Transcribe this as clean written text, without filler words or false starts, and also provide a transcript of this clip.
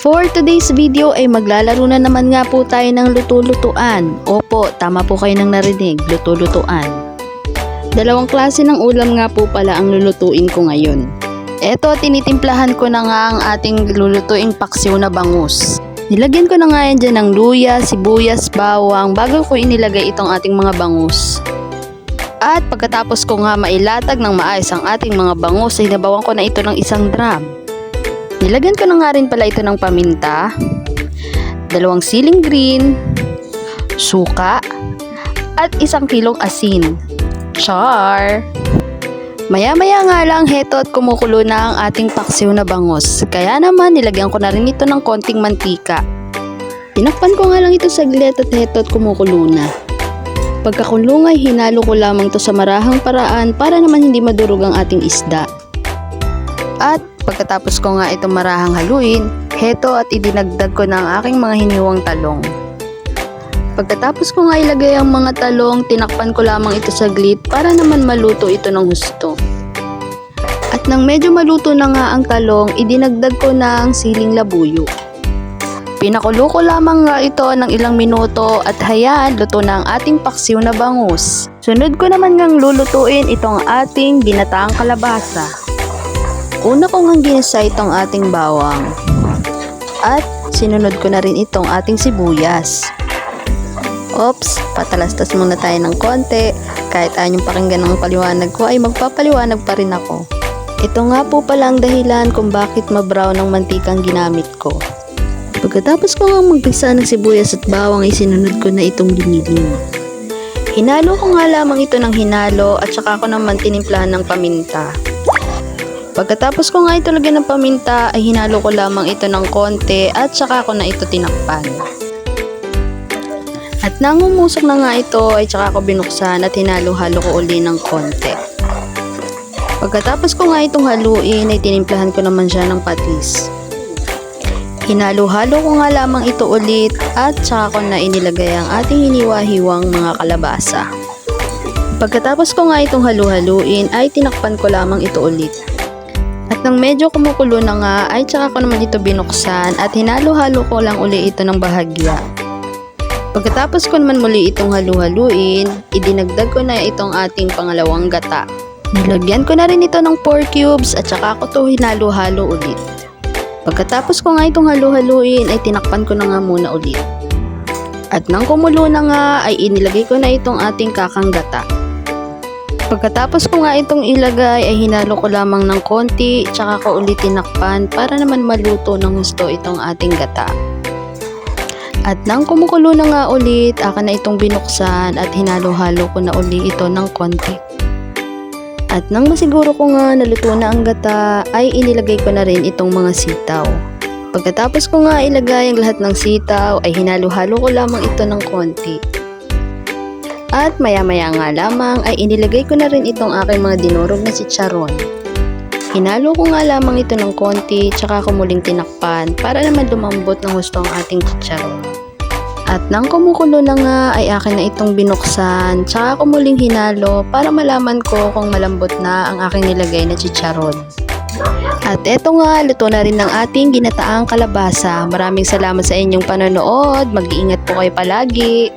For today's video ay maglalaro na naman nga po tayo ng luto-lutuan. Opo, tama po kayo nang narinig, luto-lutuan. Dalawang klase ng ulam nga po pala ang lulutuin ko ngayon. Eto, tinitimplahan ko na nga ang ating lulutuing paksiw na bangus. Nilagyan ko na nga yan dyan ng luya, sibuyas, bawang bago ko inilagay itong ating mga bangus. At pagkatapos ko nga mailatag ng maayos ang ating mga bangus ay hinabawan ko na ito ng 1 drum. Nilagyan ko na nga rin pala ito ng paminta, 2 siling green, suka, at 1 kilong asin. Char! Maya-maya nga lang heto at kumukulo na ang ating paksiw na bangus. Kaya naman nilagyan ko na rin ito ng konting mantika. Tinakpan ko nga lang ito saglit at heto at kumukulo na. Pagkakulo ay hinalo ko lamang ito sa marahang paraan para naman hindi madurog ang ating isda. At pagkatapos ko nga itong marahang haluin, heto at idinagdag ko na ang aking mga hiniwang talong. Pagkatapos ko nga ilagay ang mga talong, tinakpan ko lamang ito saglit para naman maluto ito ng husto. At nang medyo maluto na nga ang talong, idinagdag ko na ang siling labuyo. Pinakulo ko lamang nga ito ng ilang minuto at hayaan, luto na ang ating paksiw na bangus. Sunod ko naman ngang lulutuin itong ating ginataang kalabasa. Una kong ginisa itong ating bawang at sinunod ko na rin itong ating sibuyas. Oops, patalastas muna tayo ng konti. Kahit ayaw niyong pakinggan ng paliwanag ko ay magpapaliwanag pa rin ako. Ito nga po pala ang dahilan kung bakit ma-brown ang mantikang ginamit ko. Pagkatapos ko nga magpisa ng sibuyas at bawang ay sinunod ko na itong giniling. Hinalo ko nga lamang ito ng hinalo at saka ko naman tinimplahan ng paminta. Pagkatapos ko nga ito lagyan ng paminta ay hinalo ko lamang ito ng konti at saka ko na ito tinakpan. At nang umusok na nga ito ay saka ko binuksan at hinalo-halo ko uli ng konti. Pagkatapos ko nga itong haluin ay tinimplahan ko naman siya ng patis. Hinalo-halo ko nga lamang ito ulit at saka ko na inilagay ang ating hiniwa-hiwang mga kalabasa. Pagkatapos ko nga itong halu-haluin ay tinakpan ko lamang ito ulit. At nang medyo kumukulo na nga ay tsaka ko naman ito binuksan at hinalo-halo ko lang uli ito ng bahagya. Pagkatapos ko naman muli itong halu-haluin, idinagdag ko na itong ating pangalawang gata. Nilagyan ko na rin ito ng 4 cubes at tsaka ko ito hinalo-halo ulit. Pagkatapos ko nga itong halu-haluin ay tinakpan ko na nga muna ulit. At nang kumulo na nga ay inilagay ko na itong ating kakang gata. Pagkatapos ko nga itong ilagay ay hinalo ko lamang ng konti tsaka ko ulit tinakpan para naman maluto ng husto itong ating gata. At nang kumukulo na nga ulit, aka na itong binuksan at hinalo-halo ko na uli ito ng konti. At nang masiguro ko nga naluto na ang gata ay inilagay ko na rin itong mga sitaw. Pagkatapos ko nga ilagay ang lahat ng sitaw ay hinalo-halo ko lamang ito ng konti. At maya-maya nga lamang ay inilagay ko na rin itong aking mga dinurog na chicharon. Hinalo ko nga lamang ito ng konti tsaka ko muling tinakpan para naman lumambot ng husto ang ating chicharon. At nang kumukulo na nga ay akin na itong binuksan tsaka ko muling hinalo para malaman ko kung malambot na ang aking nilagay na chicharon. At eto nga, luto na rin ng ating ginataang kalabasa. Maraming salamat sa inyong panonood. Mag-iingat po kayo palagi.